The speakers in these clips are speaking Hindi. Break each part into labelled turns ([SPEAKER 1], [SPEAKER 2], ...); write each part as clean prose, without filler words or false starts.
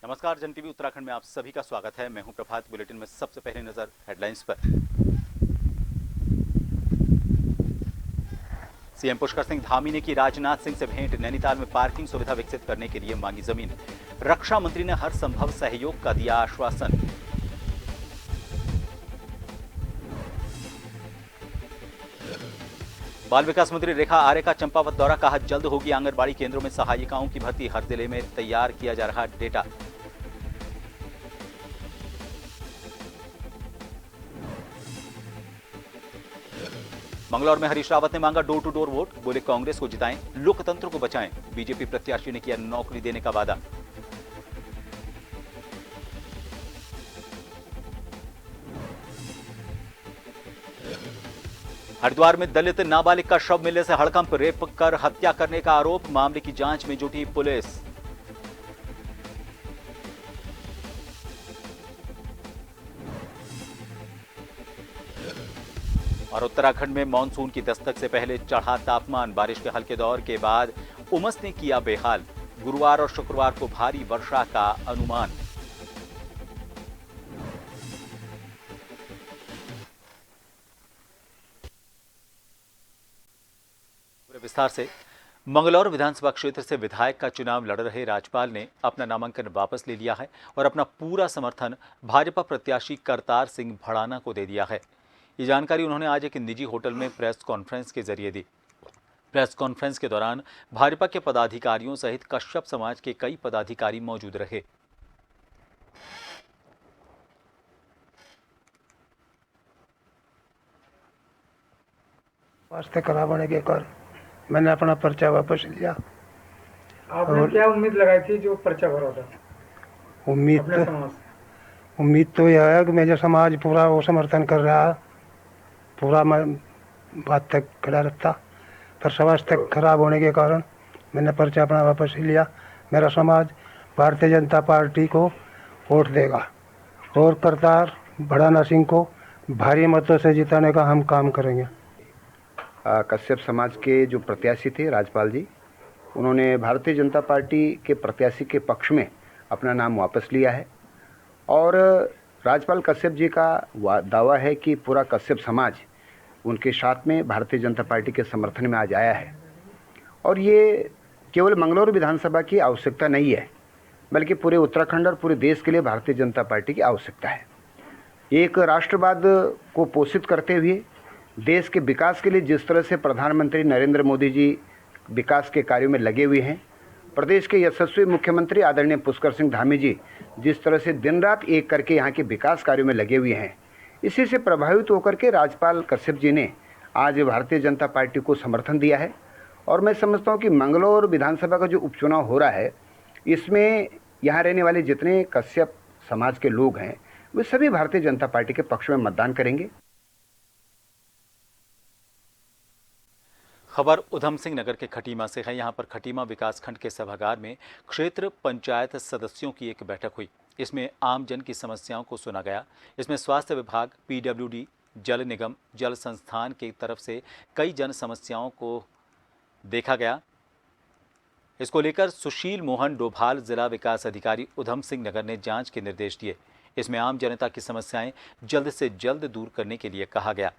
[SPEAKER 1] नमस्कार, जन टीवी उत्तराखंड में आप सभी का स्वागत है। मैं हूं प्रभात। बुलेटिन में सबसे पहले नजर हेडलाइंस पर। सीएम पुष्कर सिंह धामी ने की राजनाथ सिंह से भेंट। नैनीताल में पार्किंग सुविधा विकसित करने के लिए मांगी जमीन। रक्षा मंत्री ने हर संभव सहयोग का दिया आश्वासन। बाल विकास मंत्री रेखा आर्य का चंपावत दौरा। कहा, जल्द होगी आंगनबाड़ी केंद्रों में सहायिकाओं की भर्ती। हर जिले में तैयार किया जा रहा डेटा। मंगलौर में हरीश रावत ने मांगा डोर टू डोर वोट। बोले, कांग्रेस को जिताएं, लोकतंत्र को बचाएं। बीजेपी प्रत्याशी ने किया नौकरी देने का वादा। हरिद्वार में दलित नाबालिग का शव मिलने से हड़कंप। रेप कर हत्या करने का आरोप। मामले की जांच में जुटी पुलिस। और उत्तराखंड में मानसून की दस्तक से पहले चढ़ा तापमान। बारिश के हल्के दौर के बाद उमस ने किया बेहाल। गुरुवार और शुक्रवार को भारी वर्षा का अनुमान। पूरे विस्तार से। मंगलौर विधानसभा क्षेत्र से विधायक का चुनाव लड़ रहे राज्यपाल ने अपना नामांकन वापस ले लिया है और अपना पूरा समर्थन भाजपा प्रत्याशी करतार सिंह भड़ाना को दे दिया है। ये जानकारी उन्होंने आज एक निजी होटल में प्रेस कॉन्फ्रेंस के जरिए दी। प्रेस कॉन्फ्रेंस के दौरान भाजपा के पदाधिकारियों सहित कश्यप समाज के कई पदाधिकारी मौजूद रहे।
[SPEAKER 2] वास्ते खराब होने के कारण मैंने अपना पर्चा वापस लिया।
[SPEAKER 3] आपने क्या उम्मीद लगाई थी जो पर्चा भरा था?
[SPEAKER 2] उम्मीद तो यह है कि मेरा समाज पूरा वो समर्थन कर रहा है, पूरा मैं बात तक खड़ा रखता, पर समाज तक खराब होने के कारण मैंने पर्चा अपना वापस लिया। मेरा समाज भारतीय जनता पार्टी को वोट देगा और करतार भड़ाना सिंह को भारी मतों से जिताने का हम काम करेंगे।
[SPEAKER 4] कश्यप समाज के जो प्रत्याशी थे राज्यपाल जी, उन्होंने भारतीय जनता पार्टी के प्रत्याशी के पक्ष में अपना नाम वापस लिया है और राज्यपाल कश्यप जी का दावा है कि पूरा कश्यप समाज उनके साथ में भारतीय जनता पार्टी के समर्थन में आज आया है। और ये केवल मंगलौर विधानसभा की आवश्यकता नहीं है, बल्कि पूरे उत्तराखंड और पूरे देश के लिए भारतीय जनता पार्टी की आवश्यकता है। एक राष्ट्रवाद को पोषित करते हुए देश के विकास के लिए जिस तरह से प्रधानमंत्री नरेंद्र मोदी जी विकास के कार्यों में लगे हुए हैं, प्रदेश के यशस्वी मुख्यमंत्री आदरणीय पुष्कर सिंह धामी जी जिस तरह से दिन रात एक करके यहाँ के विकास कार्यों में लगे हुए हैं, इसी से प्रभावित होकर के राज्यपाल कश्यप जी ने आज भारतीय जनता पार्टी को समर्थन दिया है। और मैं समझता हूँ कि मंगलौर विधानसभा का जो उपचुनाव हो रहा है, इसमें यहाँ रहने वाले जितने कश्यप समाज के लोग हैं, वे सभी भारतीय जनता पार्टी के पक्ष में मतदान करेंगे।
[SPEAKER 1] खबर उधम सिंह नगर के खटीमा से है। यहां पर खटीमा विकासखंड के सभागार में क्षेत्र पंचायत सदस्यों की एक बैठक हुई। इसमें आम जन की समस्याओं को सुना गया। इसमें स्वास्थ्य विभाग, पीडब्ल्यूडी, जल निगम, जल संस्थान की तरफ से कई जन समस्याओं को देखा गया। इसको लेकर सुशील मोहन डोभाल जिला विकास अधिकारी उधम सिंह नगर ने जांच के निर्देश दिए। इसमें आम जनता की समस्याएं जल्द से जल्द दूर करने के लिए कहा गया।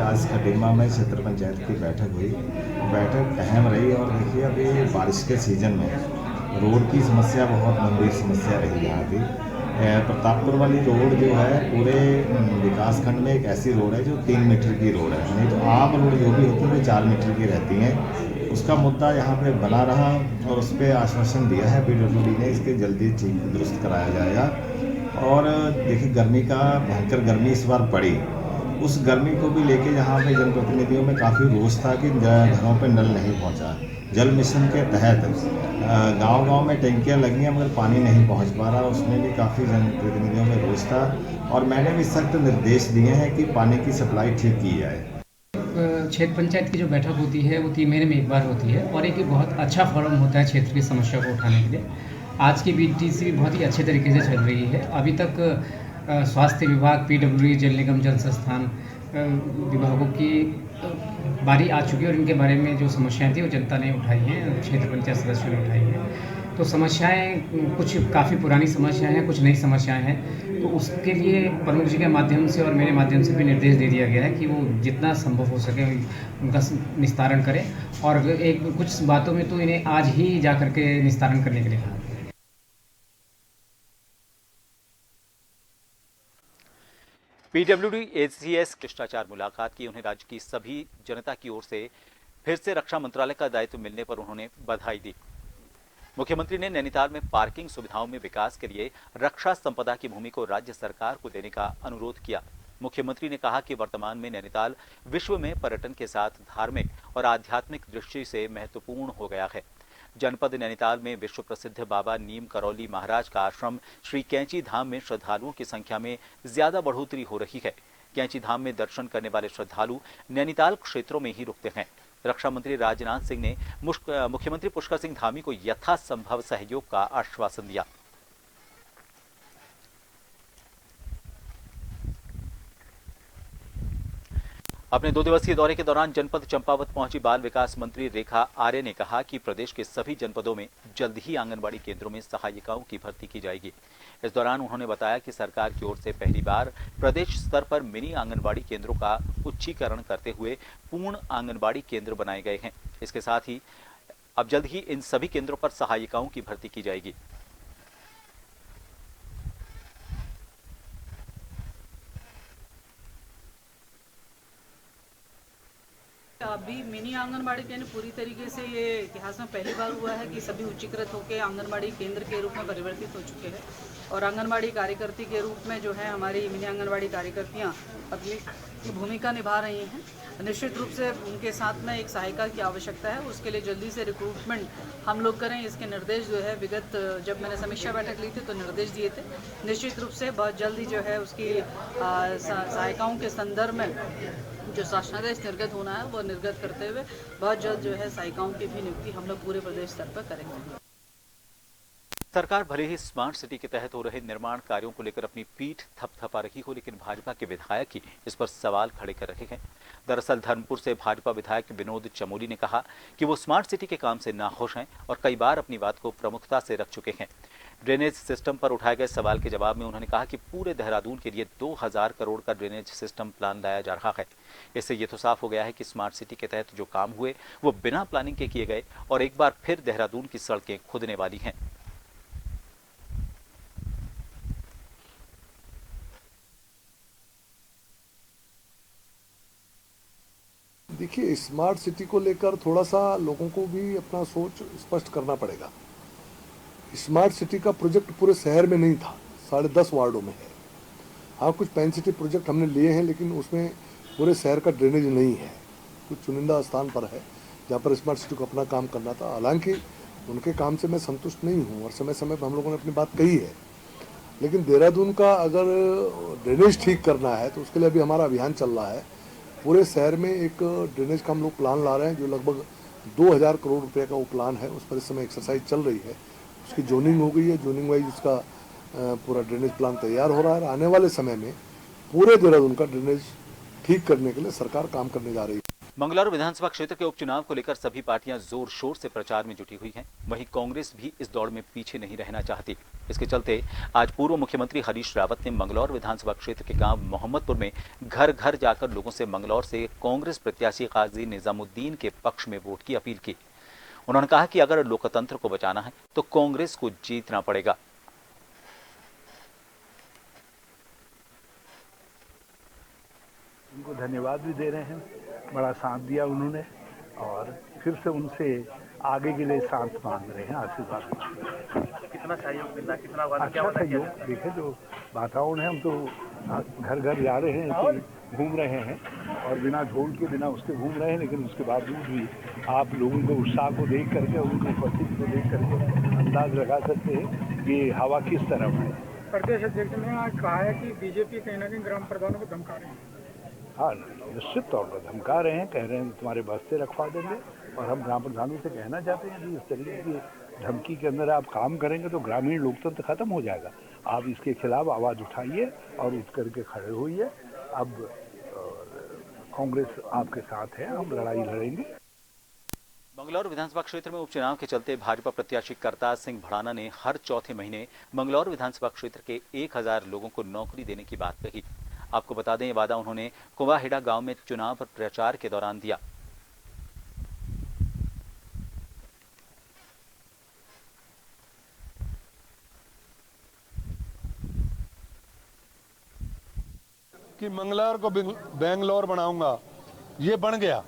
[SPEAKER 5] आज खटीमा में क्षेत्र पंचायत की बैठक हुई। बैठक अहम रही और देखिए अभी बारिश के सीजन में रोड की समस्या बहुत गंभीर समस्या रही यहाँ की। प्रतापपुर वाली रोड जो है पूरे विकासखंड में एक ऐसी रोड है जो 3 मीटर की रोड है, नहीं तो आम रोड जो भी होती है वो 4 मीटर की रहती हैं। उसका मुद्दा यहाँ पे बना रहा और उस पर आश्वासन दिया है पीडब्ल्यूडी ने, इसके जल्दी ठीक दुरुस्त कराया जाएगा। और देखिए गर्मी का भयंकर गर्मी इस बार पड़ी, उस गर्मी को भी लेके यहाँ पे जनप्रतिनिधियों में काफ़ी रोष था कि घरों पे नल नहीं पहुँचा। जल मिशन के तहत गांव-गांव में टंकियाँ लगी हैं मगर पानी नहीं पहुँच पा रहा, उसमें भी काफ़ी जनप्रतिनिधियों में रोष था और मैंने भी सख्त निर्देश दिए हैं कि पानी की सप्लाई ठीक की जाए।
[SPEAKER 6] क्षेत्र पंचायत की जो बैठक होती है वो 3 महीने में एक बार होती है और एक बहुत अच्छा फोरम होता है क्षेत्र की समस्या को उठाने के लिए। आज की बीटीसी भी बहुत ही अच्छे तरीके से चल रही है। अभी तक स्वास्थ्य विभाग, पीडब्ल्यूडी, जल निगम, जल संस्थान विभागों की बारी आ चुकी है और इनके बारे में जो समस्याएं थी वो जनता ने उठाई हैं, क्षेत्र पंचायत सदस्यों ने उठाई हैं। तो समस्याएं कुछ काफ़ी पुरानी समस्याएं हैं, कुछ नई समस्याएं हैं। तो उसके लिए प्रमुख जी के माध्यम से और मेरे माध्यम से भी निर्देश दे दिया गया है कि वो जितना संभव हो सके उनका निस्तारण करें, और एक कुछ बातों में तो इन्हें आज ही जा करके निस्तारण करने के लिए कहा।
[SPEAKER 1] पीडब्ल्यूडी एसीएस शिष्टाचार मुलाकात की। उन्हें राज्य की सभी जनता की ओर से फिर से रक्षा मंत्रालय का दायित्व मिलने पर उन्होंने बधाई दी। मुख्यमंत्री ने नैनीताल में पार्किंग सुविधाओं में विकास के लिए रक्षा संपदा की भूमि को राज्य सरकार को देने का अनुरोध किया। मुख्यमंत्री ने कहा कि वर्तमान में नैनीताल विश्व में पर्यटन के साथ धार्मिक और आध्यात्मिक दृष्टि से महत्वपूर्ण हो गया है। जनपद नैनीताल में विश्व प्रसिद्ध बाबा नीम करौली महाराज का आश्रम श्री कैंची धाम में श्रद्धालुओं की संख्या में ज्यादा बढ़ोतरी हो रही है। कैंची धाम में दर्शन करने वाले श्रद्धालु नैनीताल क्षेत्रों में ही रुकते हैं। रक्षा मंत्री राजनाथ सिंह ने मुख्यमंत्री पुष्कर सिंह धामी को यथासंभव सहयोग का आश्वासन दिया। अपने 2 दिवसीय दौरे के दौरान जनपद चंपावत पहुंची बाल विकास मंत्री रेखा आर्य ने कहा कि प्रदेश के सभी जनपदों में जल्द ही आंगनबाड़ी केंद्रों में सहायिकाओं की भर्ती की जाएगी। इस दौरान उन्होंने बताया कि सरकार की ओर से पहली बार प्रदेश स्तर पर मिनी आंगनबाड़ी केंद्रों का उच्चीकरण करते हुए पूर्ण आंगनबाड़ी केंद्र बनाए गए हैं। इसके साथ ही अब जल्द ही इन सभी केंद्रों पर सहायिकाओं की भर्ती की जाएगी।
[SPEAKER 7] अभी मिनी आंगनबाड़ी केंद्र पूरी तरीके से ये इतिहास में पहली बार हुआ है कि सभी उच्चीकृत होकर आंगनबाड़ी केंद्र के रूप में परिवर्तित हो चुके हैं और आंगनबाड़ी कार्यकर्ती के रूप में जो है हमारी मिनी आंगनबाड़ी कार्यकर्तियां अपनी भूमिका निभा रही हैं। निश्चित रूप से उनके साथ में एक सहायिका की आवश्यकता है, उसके लिए जल्दी से रिक्रूटमेंट हम लोग करें, इसके निर्देश जो है विगत जब मैंने समीक्षा बैठक ली थी तो निर्देश दिए थे। निश्चित रूप से बहुत जल्दी जो है उसकी सहायिकाओं के संदर्भ में जो शासनादेश निर्गत होना है वो निर्गत करते हुए बहुत जल्द जो है सहायिकाओं की भी नियुक्ति हम लोग पूरे प्रदेश स्तर पर करेंगे।
[SPEAKER 1] सरकार भले ही स्मार्ट सिटी के तहत हो रहे निर्माण कार्यों को लेकर अपनी पीठ थपथपा रही हो, लेकिन भाजपा के विधायक ही इस पर सवाल खड़े कर रहे हैं। दरअसल धर्मपुर से भाजपा विधायक विनोद चमोली ने कहा कि वो स्मार्ट सिटी के काम से नाखुश हैं और कई बार अपनी बात को प्रमुखता से रख चुके हैं। ड्रेनेज सिस्टम पर उठाए गए सवाल के जवाब में उन्होंने कहा कि पूरे देहरादून के लिए 2000 करोड़ का ड्रेनेज सिस्टम प्लान लाया जा रहा है। इससे ये तो साफ हो गया है कि स्मार्ट सिटी के तहत जो काम हुए वो बिना प्लानिंग के किए गए और एक बार फिर देहरादून की सड़कें खुदने वाली हैं।
[SPEAKER 8] देखिए, स्मार्ट सिटी को लेकर थोड़ा सा लोगों को भी अपना सोच स्पष्ट करना पड़ेगा। स्मार्ट सिटी का प्रोजेक्ट पूरे शहर में नहीं था, 10.5 वार्डों में है। हाँ, कुछ पेन सिटी प्रोजेक्ट हमने लिए हैं, लेकिन उसमें पूरे शहर का ड्रेनेज नहीं है। कुछ चुनिंदा स्थान पर है जहाँ पर स्मार्ट सिटी को अपना काम करना था। हालांकि उनके काम से मैं संतुष्ट नहीं हूँ और समय समय पर हम लोगों ने अपनी बात कही है, लेकिन देहरादून का अगर ड्रेनेज ठीक करना है तो उसके लिए अभी हमारा अभियान चल रहा है। पूरे शहर में एक ड्रेनेज का हम लोग प्लान ला रहे हैं जो लगभग 2000 करोड़ रुपए का वो प्लान है। उस पर इस समय एक्सरसाइज चल रही है, उसकी जोनिंग हो गई है, जोनिंग वाइज उसका पूरा ड्रेनेज प्लान तैयार हो रहा है। आने वाले समय में पूरे देहरादून का ड्रेनेज ठीक करने के लिए सरकार काम करने जा रही है।
[SPEAKER 1] मंगलौर विधानसभा क्षेत्र के उपचुनाव को लेकर सभी पार्टियां जोर शोर से प्रचार में जुटी हुई हैं। वहीं कांग्रेस भी इस दौड़ में पीछे नहीं रहना चाहती। इसके चलते आज पूर्व मुख्यमंत्री हरीश रावत ने मंगलौर विधानसभा क्षेत्र के गांव मोहम्मदपुर में घर घर जाकर लोगों से मंगलौर से कांग्रेस प्रत्याशी काजी निजामुद्दीन के पक्ष में वोट की अपील की। उन्होंने कहा कि अगर लोकतंत्र को बचाना है तो कांग्रेस को जीतना पड़ेगा।
[SPEAKER 9] उनको धन्यवाद भी दे रहे हैं, बड़ा साथ दिया उन्होंने और फिर से उनसे आगे के लिए साथ मांग रहे हैं, आशीर्वाद मांग रहे हैं।
[SPEAKER 3] कितना सहयोग मिला, कितना
[SPEAKER 9] अच्छा सहयोग देखे जो वातावरण है। हम तो घर घर जा रहे हैं, घूम रहे हैं और बिना ढोल के बिना उसके घूम रहे हैं, लेकिन उसके बावजूद भी आप लोगों के उत्साह को देख करके, उनकी उपस्थिति को देख करके अंदाज लगा सकते हैं कि हवा किस तरफ है।
[SPEAKER 3] प्रदेश अध्यक्ष ने आज कहा है कि बीजेपी कहीं ना कहीं ग्राम प्रधानों को धमका रहे हैं।
[SPEAKER 9] हाँ, निश्चित तौर पर धमका रहे हैं, कह रहे हैं तुम्हारे बस्ते रखवा देंगे। और हम ग्राम प्रधानों से कहना चाहते हैं कि इस तरीके की धमकी के अंदर आप काम करेंगे तो ग्रामीण लोकतंत्र खत्म हो जाएगा। आप इसके खिलाफ आवाज़ उठाइए और उठ करके खड़े होइए। अब कांग्रेस आपके साथ है, हम लड़ाई लड़ेंगे।
[SPEAKER 1] मंगलौर विधानसभा क्षेत्र में उपचुनाव के चलते भाजपा प्रत्याशी करतार सिंह भड़ाना ने हर चौथे महीने मंगलौर विधानसभा क्षेत्र के 1000 लोगों को नौकरी देने की बात कही। आपको बता दें, ये वादा उन्होंने कुंवाहेड़ा गांव में चुनाव पर प्रचार के दौरान दिया।
[SPEAKER 8] कि मंगलौर को बेंगलोर बनाऊंगा, ये बन गया।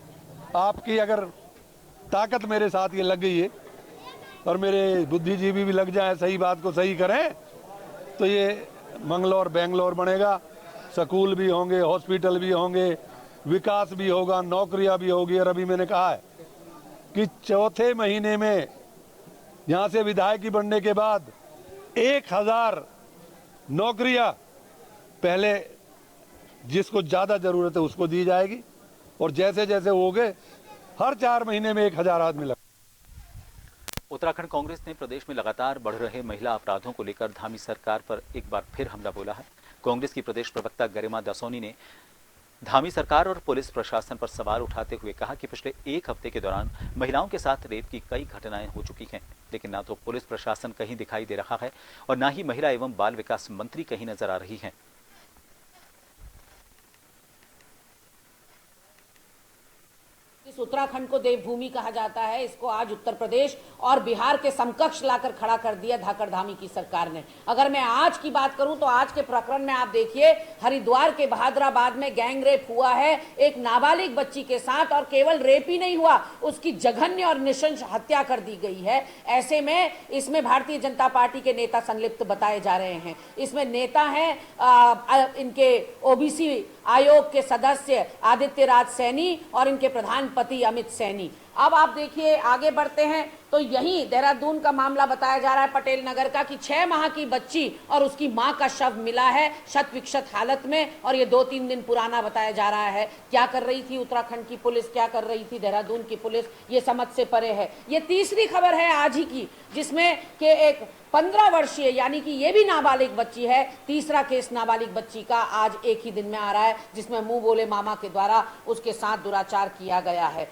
[SPEAKER 8] आपकी अगर ताकत मेरे साथ ये लग गई है और मेरे बुद्धिजीवी भी लग जाए, सही बात को सही करें, तो ये मंगलौर बेंगलोर बनेगा। स्कूल भी होंगे, हॉस्पिटल भी होंगे, विकास भी होगा, नौकरियां भी होगी। और अभी मैंने कहा है कि चौथे महीने में यहाँ से विधायकी बनने के बाद 1000 नौकरियां पहले जिसको ज़्यादा ज़रूरत है उसको दी जाएगी, और जैसे जैसे हो गए हर 4 महीने में 1000 आदमी लगा।
[SPEAKER 1] उत्तराखंड कांग्रेस ने प्रदेश में लगातार बढ़ रहे महिला अपराधों को लेकर धामी सरकार पर एक बार फिर हमला बोला है। कांग्रेस की प्रदेश प्रवक्ता गरिमा दसोनी ने धामी सरकार और पुलिस प्रशासन पर सवाल उठाते हुए कहा कि पिछले एक हफ्ते के दौरान महिलाओं के साथ रेप की कई घटनाएं हो चुकी हैं, लेकिन ना तो पुलिस प्रशासन कहीं दिखाई दे रहा है और ना ही महिला एवं बाल विकास मंत्री कहीं नजर आ रही हैं।
[SPEAKER 10] इस उत्तराखंड को देवभूमि कहा जाता है, इसको आज उत्तर प्रदेश और बिहार के समकक्ष लाकर खड़ा कर दिया धाकड़ धामी की सरकार ने। अगर मैं आज की बात करूं तो आज के प्रकरण में आप देखिए, हरिद्वार के बहादुराबाद में गैंग रेप हुआ है एक नाबालिग बच्ची के साथ, और केवल रेप ही नहीं हुआ, उसकी जघन्य और नृशंस हत्या कर दी गई है। ऐसे में इसमें भारतीय जनता पार्टी के नेता संलिप्त बताए जा रहे हैं। इसमें नेता हैं इनके ओबीसी आयोग के सदस्य आदित्य राज सैनी और इनके प्रधानपति अमित सैनी। अब आप देखिए, आगे बढ़ते हैं तो यही देहरादून का मामला बताया जा रहा है पटेल नगर का, कि 6 माह की बच्ची और उसकी मां का शव मिला है शत विक्षत हालत में, और ये 2-3 दिन पुराना बताया जा रहा है। क्या कर रही थी उत्तराखंड की पुलिस, क्या कर रही थी देहरादून की पुलिस, ये समझ से परे है। ये तीसरी खबर है आज ही की, जिसमें कि एक 15 वर्षीय यानी कि ये भी नाबालिग बच्ची है, तीसरा केस नाबालिग बच्ची का आज एक ही दिन में आ रहा है, जिसमें मुंह बोले मामा के द्वारा उसके साथ दुराचार किया गया है।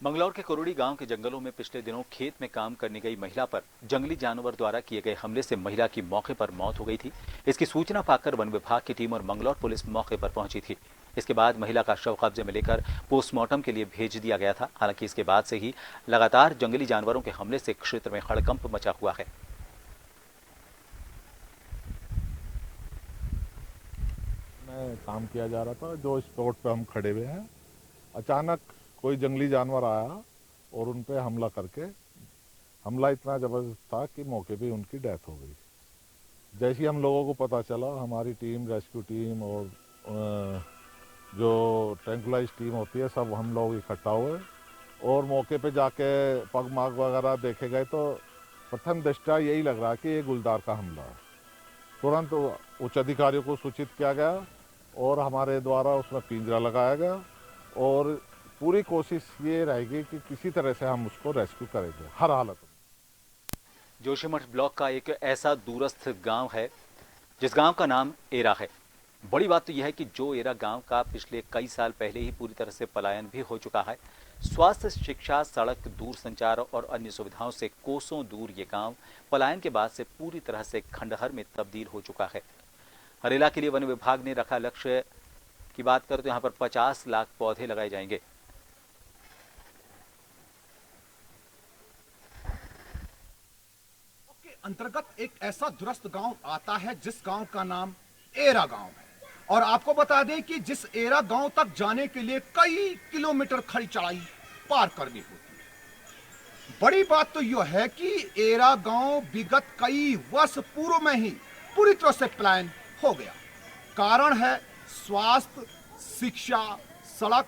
[SPEAKER 1] मंगलौर के कुरुड़ी गांव के जंगलों में पिछले दिनों खेत में काम करने गई महिला पर जंगली जानवर द्वारा किए गए हमले से महिला की मौके पर मौत हो गई थी। इसकी सूचना पाकर वन विभाग की टीम और मंगलौर पुलिस मौके पर पहुंची थी। इसके बाद महिला का शव कब्जे में लेकर पोस्टमार्टम के लिए भेज दिया गया था। हालांकि इसके बाद से ही लगातार जंगली जानवरों के हमले से क्षेत्र में हड़कंप मचा हुआ है।
[SPEAKER 11] में काम किया जा रहा था, जो स्पॉट पे हम खड़े हुए हैं, अचानक कोई जंगली जानवर आया और उन पे हमला करके, हमला इतना ज़बरदस्त था कि मौके पे उनकी डेथ हो गई। जैसे ही हम लोगों को पता चला, हमारी टीम, रेस्क्यू टीम और जो ट्रैंकुलाइज टीम होती है, सब हम लोग इकट्ठा हुए और मौके पे जाके पग माग वगैरह देखे गए तो प्रथम दृष्टया यही लग रहा कि ये गुलदार का हमला है। तुरंत उच्च अधिकारियों को सूचित किया गया और हमारे द्वारा उसमें पिंजरा लगाया गया और पूरी कोशिश ये रहेगी कि किसी तरह से हम उसको रेस्क्यू करेंगे हर हालत में।
[SPEAKER 1] जोशीमठ ब्लॉक का एक ऐसा दूरस्थ गांव है जिस गांव का नाम एरा है। बड़ी बात तो यह है कि जो एरा गांव का पिछले कई साल पहले ही पूरी तरह से पलायन भी हो चुका है। स्वास्थ्य, शिक्षा, सड़क, दूरसंचार और अन्य सुविधाओं से कोसों दूर ये गांव पलायन के बाद से पूरी तरह से खंडहर में तब्दील हो चुका है। हरेला के लिए वन विभाग ने रखा लक्ष्य की बात करें तो यहाँ पर 50 लाख पौधे लगाए जाएंगे।
[SPEAKER 12] अंतर्गत एक ऐसा दुरस्त गांव आता है जिस गांव का नाम एरा गांव है। और आपको बता दें कि जिस एरा गांव तक जाने के लिए कई किलोमीटर खड़ी चढ़ाई पार करनी होती है। बड़ी बात तो यह है कि एरा गांव विगत कई वर्ष पूर्व में ही पूरी तरह से प्लान हो गया। कारण है स्वास्थ्य, शिक्षा, सड़क,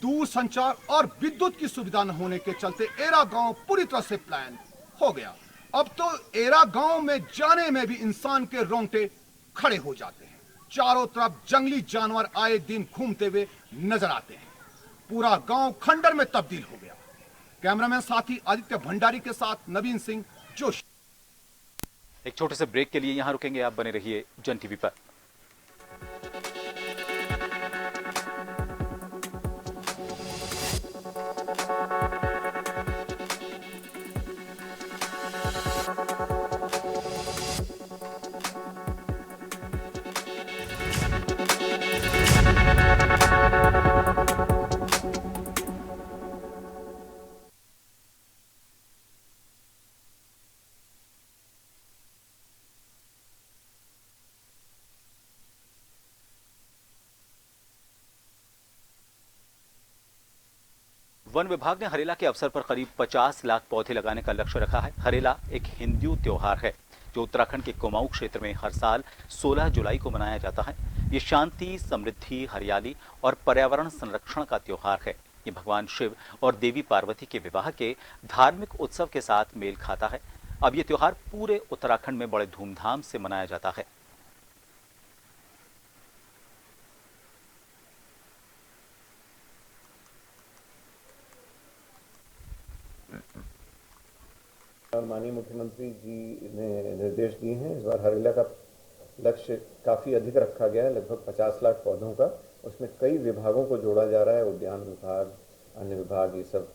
[SPEAKER 12] दूरसंचार और विद्युत की सुविधा न होने के चलते एरा गांव पूरी तरह से प्लान हो गया। अब तो एरा गांव में जाने में भी इंसान के रोंगटे खड़े हो जाते हैं। चारों तरफ जंगली जानवर आए दिन घूमते हुए नजर आते हैं। पूरा गांव खंडर में तब्दील हो गया। कैमरामैन साथी आदित्य भंडारी के साथ नवीन सिंह जोशी।
[SPEAKER 1] एक छोटे से ब्रेक के लिए यहां रुकेंगे, आप बने रहिए जन टीवी पर। वन विभाग ने हरेला के अवसर पर करीब 50 लाख पौधे लगाने का लक्ष्य रखा है। हरेला एक हिंदू त्योहार है जो उत्तराखंड के कुमाऊं क्षेत्र में हर साल 16 जुलाई को मनाया जाता है। ये शांति, समृद्धि, हरियाली और पर्यावरण संरक्षण का त्योहार है। ये भगवान शिव और देवी पार्वती के विवाह के धार्मिक उत्सव के साथ मेल खाता है। अब ये त्योहार पूरे उत्तराखंड में बड़े धूमधाम से मनाया जाता है।
[SPEAKER 13] माननीय मुख्यमंत्री जी ने निर्देश दिए हैं। इस बार हरेला का लक्ष्य काफ़ी अधिक रखा गया है, लगभग 50 लाख पौधों का। उसमें कई विभागों को जोड़ा जा रहा है, उद्यान विभाग, अन्य विभाग, ये सब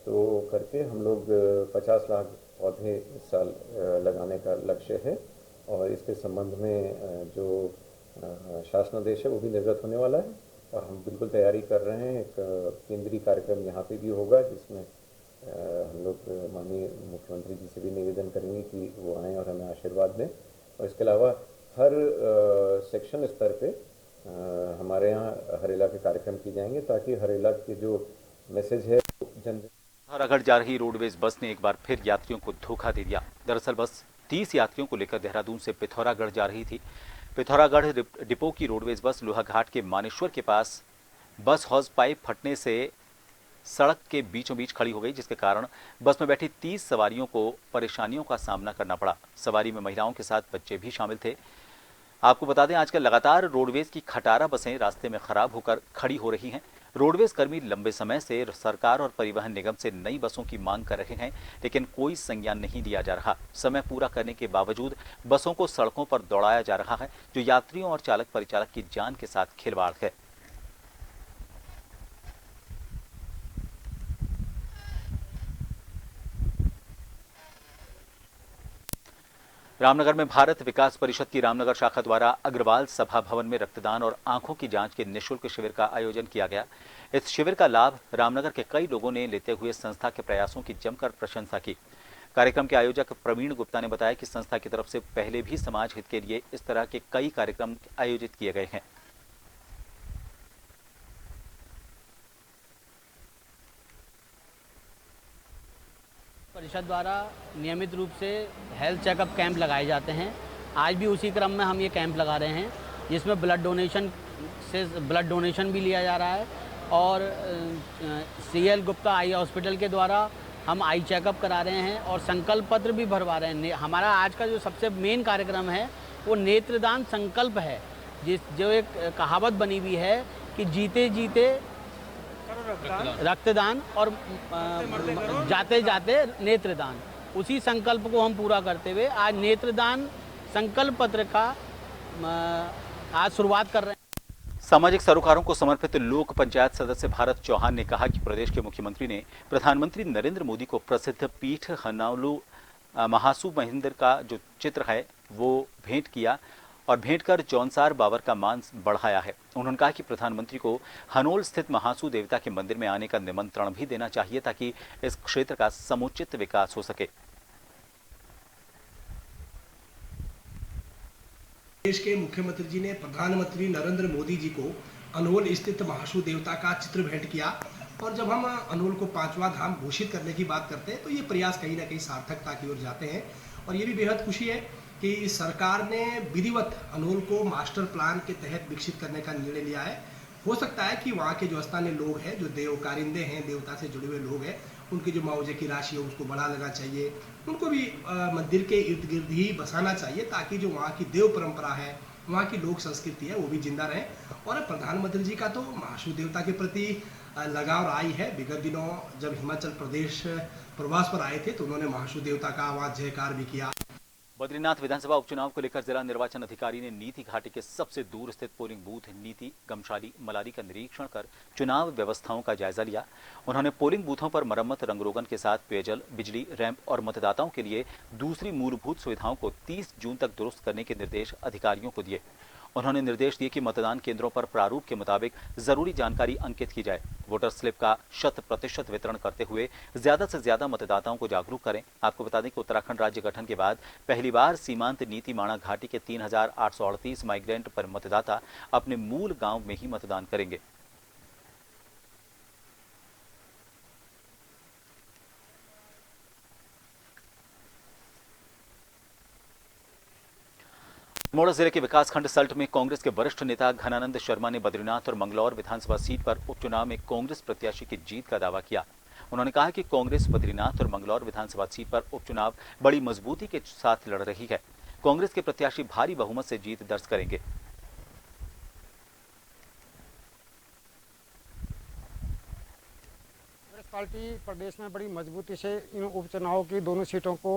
[SPEAKER 13] तो करके हम लोग 50 लाख पौधे इस साल लगाने का लक्ष्य है। और इसके संबंध में जो शासनादेश है वो भी निर्गत होने वाला है और हम बिल्कुल तैयारी कर रहे हैं। एक केंद्रीय कार्यक्रम यहाँ पे भी होगा जिसमें हम लोग माननीय मुख्यमंत्री जी से भी निवेदन करेंगे कि वो आएँ और हमें आशीर्वाद दें। और इसके अलावा हर सेक्शन स्तर पे हमारे यहाँ हरेला के कार्यक्रम किए जाएंगे ताकि हरेला के जो मैसेज है
[SPEAKER 1] पिथौरागढ़ जा रही रोडवेज बस ने एक बार फिर यात्रियों को धोखा दे दिया। दरअसल बस 30 यात्रियों को लेकर देहरादून से पिथौरागढ़ जा रही थी। पिथौरागढ़ डिपो की रोडवेज बस लोहाघाट के मानेश्वर के पास बस हॉज पाइप फटने से सड़क के बीचों बीच खड़ी हो गई, जिसके कारण बस में बैठी 30 सवारियों को परेशानियों का सामना करना पड़ा। सवारी में महिलाओं के साथ बच्चे भी शामिल थे। आपको बता दें, आजकल लगातार रोडवेज की खटारा बसें रास्ते में खराब होकर खड़ी हो रही हैं। रोडवेज कर्मी लंबे समय से सरकार और परिवहन निगम से नई बसों की मांग कर रहे हैं, लेकिन कोई संज्ञान नहीं लिया जा रहा। समय पूरा करने के बावजूद बसों को सड़कों पर दौड़ाया जा रहा है, जो यात्रियों और चालक परिचालक की जान के साथ खिलवाड़ है। रामनगर में भारत विकास परिषद की रामनगर शाखा द्वारा अग्रवाल सभा भवन में रक्तदान और आंखों की जांच के निःशुल्क शिविर का आयोजन किया गया। इस शिविर का लाभ रामनगर के कई लोगों ने लेते हुए संस्था के प्रयासों की जमकर प्रशंसा की। कार्यक्रम के आयोजक प्रवीण गुप्ता ने बताया कि संस्था की तरफ से पहले भी समाज हित के लिए इस तरह के कई कार्यक्रम आयोजित किए गए हैं।
[SPEAKER 14] परिषद द्वारा नियमित रूप से हेल्थ चेकअप कैंप लगाए जाते हैं। आज भी उसी क्रम में हम ये कैंप लगा रहे हैं, जिसमें ब्लड डोनेशन भी लिया जा रहा है और CL गुप्ता आई हॉस्पिटल के द्वारा हम आई चेकअप करा रहे हैं और संकल्प पत्र भी भरवा रहे हैं। हमारा आज का जो सबसे मेन कार्यक्रम है वो नेत्रदान संकल्प है, जो एक कहावत बनी हुई है कि जीते जीते रक्तदान और जाते जाते नेत्रदान। उसी संकल्प को हम पूरा करते हुए आज नेत्रदान संकल्प पत्र का आज शुरुआत कर रहे हैं।
[SPEAKER 1] सामाजिक सरोकारों को समर्पित लोक पंचायत सदस्य भारत चौहान ने कहा कि प्रदेश के मुख्यमंत्री ने प्रधानमंत्री नरेंद्र मोदी को प्रसिद्ध पीठ हनालू महासू महेंद्र का जो चित्र है वो भेंट किया और भेंट कर जौनसार बाबर का मान बढ़ाया है। उन्होंने कहा कि प्रधानमंत्री को हनोल स्थित महासू देवता के मंदिर में आने का निमंत्रण भी देना चाहिए ताकि इस क्षेत्र का समुचित विकास हो सके।
[SPEAKER 15] देश के मुख्यमंत्री जी ने प्रधानमंत्री नरेंद्र मोदी जी को अनोल स्थित महासू देवता का चित्र भेंट किया और जब हम अनोल को 5वां धाम घोषित करने की बात करते हैं तो ये प्रयास कहीं ना कहीं सार्थकता की ओर जाते हैं और ये भी बेहद खुशी है कि सरकार ने विधिवत अनोल को मास्टर प्लान के तहत विकसित करने का निर्णय लिया है। हो सकता है कि वहाँ के जो स्थानीय लोग हैं, जो देव कारिंदे हैं, देवता से जुड़े हुए लोग हैं, उनकी जो मुआवजे की राशि है उसको बढ़ा देना चाहिए, उनको भी मंदिर के इर्द गिर्द ही बसाना चाहिए ताकि जो वहाँ की देव परंपरा है, वहाँ की लोक संस्कृति है वो भी जिंदा रहे। और प्रधानमंत्री जी का तो महासू देवता के प्रति लगाव आई है। विगत दिनों जब हिमाचल प्रदेश प्रवास पर आए थे तो उन्होंने महासू देवता का आवाज जयकार भी किया।
[SPEAKER 1] बद्रीनाथ विधानसभा उपचुनाव को लेकर जिला निर्वाचन अधिकारी ने नीति घाटी के सबसे दूर स्थित पोलिंग बूथ नीति गमशाली मलारी का निरीक्षण कर चुनाव व्यवस्थाओं का जायजा लिया। उन्होंने पोलिंग बूथों पर मरम्मत, रंगरोगन के साथ पेयजल, बिजली, रैंप और मतदाताओं के लिए दूसरी मूलभूत सुविधाओं को 30 जून तक दुरुस्त करने के निर्देश अधिकारियों को दिए। उन्होंने निर्देश दिए कि मतदान केंद्रों पर प्रारूप के मुताबिक जरूरी जानकारी अंकित की जाए। वोटर स्लिप का 100% वितरण करते हुए ज्यादा से ज्यादा मतदाताओं को जागरूक करें। आपको बता दें कि उत्तराखंड राज्य गठन के बाद पहली बार सीमांत नीति माणा घाटी के 3838 माइग्रेंट पर मतदाता अपने मूल गांव में ही मतदान करेंगे। अल्मोड़ा जिले के विकासखंड सल्ट में कांग्रेस के वरिष्ठ नेता घनानंद शर्मा ने बद्रीनाथ और मंगलौर विधानसभा सीट पर उपचुनाव में कांग्रेस प्रत्याशी की जीत का दावा किया। उन्होंने कहा कि कांग्रेस बद्रीनाथ और मंगलौर विधानसभा सीट पर उपचुनाव बड़ी मजबूती के साथ लड़ रही है। कांग्रेस के प्रत्याशी भारी बहुमत से जीत दर्ज करेंगे।
[SPEAKER 16] कांग्रेस पार्टी प्रदेश में बड़ी मजबूती से इन उपचुनावों की दोनों सीटों को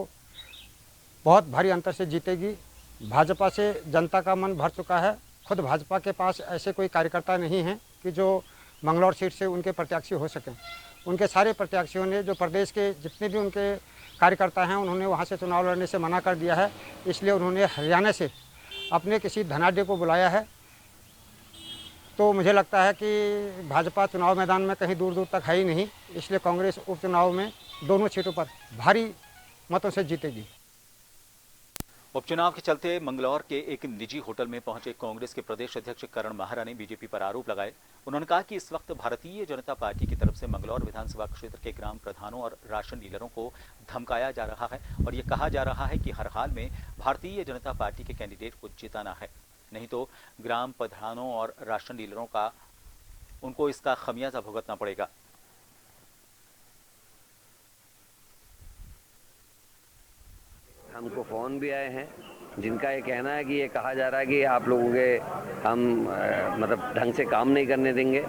[SPEAKER 16] बहुत भारी अंतर से जीतेगी। भाजपा से जनता का मन भर चुका है। खुद भाजपा के पास ऐसे कोई कार्यकर्ता नहीं हैं कि जो मंगलौर सीट से उनके प्रत्याशी हो सकें। उनके सारे प्रत्याशियों ने, जो प्रदेश के जितने भी उनके कार्यकर्ता हैं, उन्होंने वहां से चुनाव लड़ने से मना कर दिया है। इसलिए उन्होंने हरियाणा से अपने किसी धनाढ्य को बुलाया है। तो मुझे लगता है कि भाजपा चुनाव मैदान में कहीं दूर दूर तक है ही नहीं। इसलिए कांग्रेस उपचुनाव में दोनों सीटों पर भारी मतों से जीतेगी।
[SPEAKER 1] उपचुनाव के चलते मंगलौर के एक निजी होटल में पहुंचे कांग्रेस के प्रदेश अध्यक्ष करण माहरा ने बीजेपी पर आरोप लगाए। उन्होंने कहा कि इस वक्त भारतीय जनता पार्टी की तरफ से मंगलौर विधानसभा क्षेत्र के ग्राम प्रधानों और राशन डीलरों को धमकाया जा रहा है और ये कहा जा रहा है कि हर हाल में भारतीय जनता पार्टी के कैंडिडेट को जिताना है, नहीं तो ग्राम प्रधानों और राशन डीलरों का उनको इसका खमियाजा भुगतना पड़ेगा।
[SPEAKER 17] हमको फ़ोन भी आए हैं जिनका ये कहना है कि ये कहा जा रहा है कि आप लोगों के हम मतलब ढंग से काम नहीं करने देंगे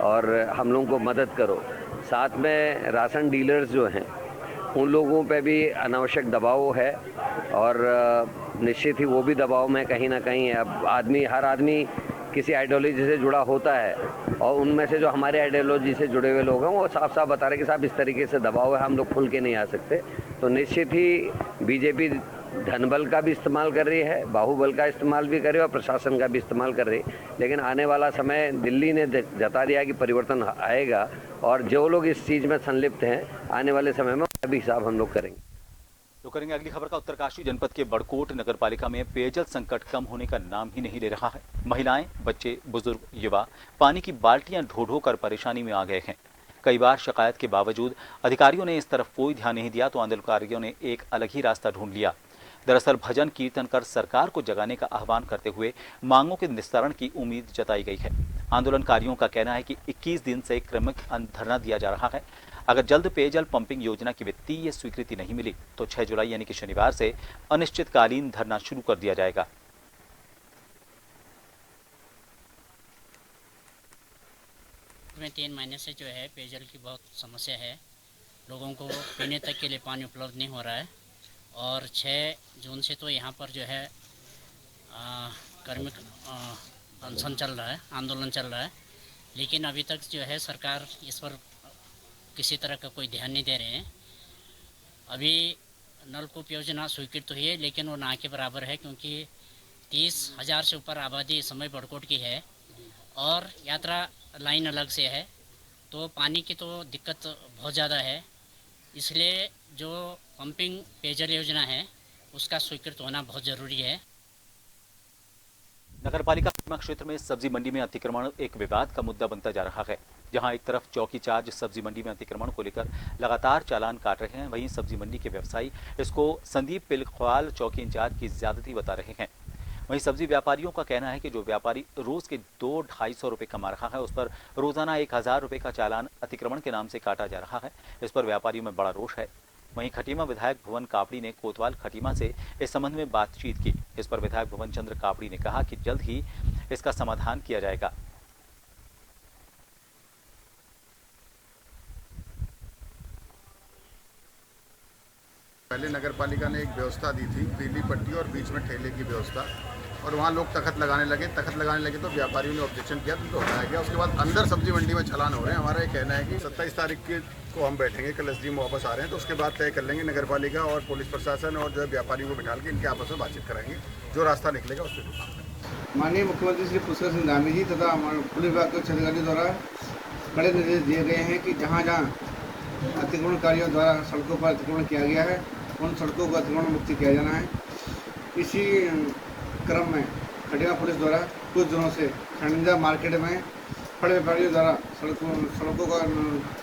[SPEAKER 17] और हम लोगों को मदद करो। साथ में राशन डीलर्स जो हैं उन लोगों पे भी अनावश्यक दबाव है और निश्चित ही वो भी दबाव में कहीं ना कहीं है। अब हर आदमी किसी आइडियोलॉजी से जुड़ा होता है और उनमें से जो हमारे आइडियोलॉजी से जुड़े हुए लोग हैं वो साफ साफ बता रहे कि साहब इस तरीके से दबाव है, हम लोग खुल के नहीं आ सकते। तो निश्चित ही बीजेपी धनबल का भी इस्तेमाल कर रही है, बाहुबल का इस्तेमाल भी कर रही है और प्रशासन का भी इस्तेमाल कर रही है। लेकिन आने वाला समय दिल्ली ने जता दिया कि परिवर्तन आएगा और जो लोग इस चीज़ में संलिप्त हैं आने वाले समय में भी हिसाब हम लोग करेंगे।
[SPEAKER 1] तो करेंगे अगली खबर का। उत्तरकाशी जनपद के बड़कोट नगरपालिका में पेयजल संकट कम होने का नाम ही नहीं ले रहा है। महिलाएं, बच्चे, बुजुर्ग, युवा पानी की बाल्टियां ढो ढो कर परेशानी में आ गए हैं। कई बार शिकायत के बावजूद अधिकारियों ने इस तरफ कोई ध्यान नहीं दिया तो आंदोलनकारियों ने एक अलग ही रास्ता ढूंढ लिया। दरअसल भजन कीर्तन कर सरकार को जगाने का आह्वान करते हुए मांगों के निस्तारण की उम्मीद जताई गई है। आंदोलनकारियों का कहना है कि 21 दिन से क्रमिक धरना दिया जा रहा है। अगर जल्द पेयजल पंपिंग योजना की वित्तीय स्वीकृति नहीं मिली तो 6 जुलाई यानी कि शनिवार से अनिश्चितकालीन धरना शुरू कर दिया जाएगा।
[SPEAKER 18] में 3 महीने से जो है पेयजल की बहुत समस्या है। लोगों को पीने तक के लिए पानी उपलब्ध नहीं हो रहा है और 6 जून से तो यहाँ पर जो है कर्मिक अनशन चल रहा है, आंदोलन चल रहा है। लेकिन अभी तक जो है सरकार इस पर किसी तरह का कोई ध्यान नहीं दे रहे हैं। अभी नलकूप योजना स्वीकृत हुई है लेकिन वो ना के बराबर है क्योंकि 30,000 से ऊपर आबादी इस समय बड़कोट की है और यात्रा लाइन अलग से है, तो पानी की तो दिक्कत बहुत ज़्यादा है। इसलिए जो पंपिंग पेयजल योजना है उसका स्वीकृत होना बहुत ज़रूरी है।
[SPEAKER 1] नगरपालिका क्षेत्र में सब्जी मंडी में अतिक्रमण एक विवाद का मुद्दा बनता जा रहा है। जहां एक तरफ चौकी चार्ज सब्जी मंडी में अतिक्रमण को लेकर लगातार चालान काट रहे हैं, वहीं सब्जी मंडी के व्यवसायी इसको संदीप पिलखवाल चौकी इंचार्ज की ज्यादती बता रहे हैं। वहीं सब्जी व्यापारियों का कहना है कि जो व्यापारी रोज के 200-250 रुपए कमा रहा है उस पर रोजाना 1000 रुपए का चालान अतिक्रमण के नाम से काटा जा रहा है। इस पर व्यापारियों में बड़ा रोष है। वहीं खटीमा विधायक भुवन कापड़ी ने कोतवाल खटीमा से इस संबंध में बातचीत की। इस पर विधायक भुवन चंद्र कापड़ी ने कहा कि जल्द ही इसका समाधान किया जाएगा।
[SPEAKER 19] पहले नगरपालिका ने एक व्यवस्था दी थी, पीली पट्टी और बीच में ठेले की व्यवस्था, और वहाँ लोग तखत लगाने लगे तो व्यापारियों ने ऑब्जेक्शन किया तो हटाया गया। उसके बाद अंदर सब्जी मंडी में चालान हो रहे हैं। हमारा ये कहना है कि 27 तारीख को हम बैठेंगे, कल एसडीएम वापस आ रहे हैं तो उसके बाद तय कर लेंगे। नगरपालिका और पुलिस प्रशासन और जो है व्यापारियों को बिठा के इनके आपस में बातचीत कराएंगे, जो रास्ता निकलेगा उस पर।
[SPEAKER 20] माननीय मुख्यमंत्री श्री पुष्कर सिंह धामी जी तथा पुलिस विभाग के अधिकारियों द्वारा कड़े निर्देश दिए गए हैं कि जहाँ अतिक्रमणकारियों द्वारा सड़कों पर अतिक्रमण किया गया है उन सड़कों को अतिक्रमण मुक्त किया जाना है। इसी क्रम में खटीमा पुलिस द्वारा कुछ दिनों से खंडा मार्केट में फल व्यापारियों द्वारा सड़कों का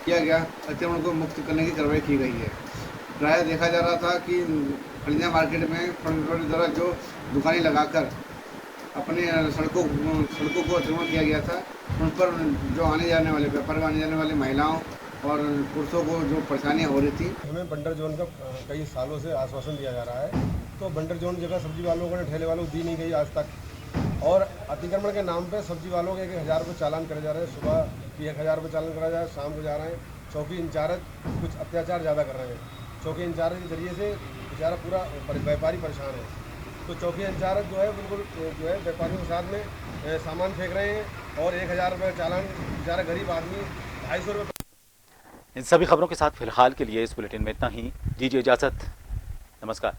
[SPEAKER 20] किया गया अतिक्रमण को मुक्त करने की कार्रवाई की गई है। प्रायः देखा जा रहा था कि खंडा मार्केट में फल व्यापारियों द्वारा जो दुकानें लगाकर अपने सड़कों को अतिक्रमण किया गया था, उन पर जो आने जाने वाले व्यापार आने जाने वाले महिलाओं और पुरुषों को जो परेशानियाँ हो रही थी।
[SPEAKER 21] हमें बंडर जोन का कई सालों से आश्वासन दिया जा रहा है, तो बंडर जोन जगह सब्जी वालों को ठेले वालों को दी नहीं गई आज तक, और अतिक्रमण के नाम पे सब्जी वालों के 1000 रुपये चालान करे जा रहे हैं। सुबह भी 1000 रुपये चालान करा जा रहा है, शाम को जा रहे हैं। चौकी इंचार्ज कुछ अत्याचार ज़्यादा कर रहे हैं। चौकी इंचार्ज के जरिए से बेचारा पूरा व्यापारी परेशान है, तो चौकी इंचार्ज जो है बिल्कुल जो है व्यापारियों के साथ में सामान फेंक रहे हैं, और 1000 रुपये चालान बेचारा गरीब आदमी 250 रुपये।
[SPEAKER 1] इन सभी खबरों के साथ फिलहाल के लिए इस बुलेटिन में इतना ही। दीजिए इजाजत। नमस्कार।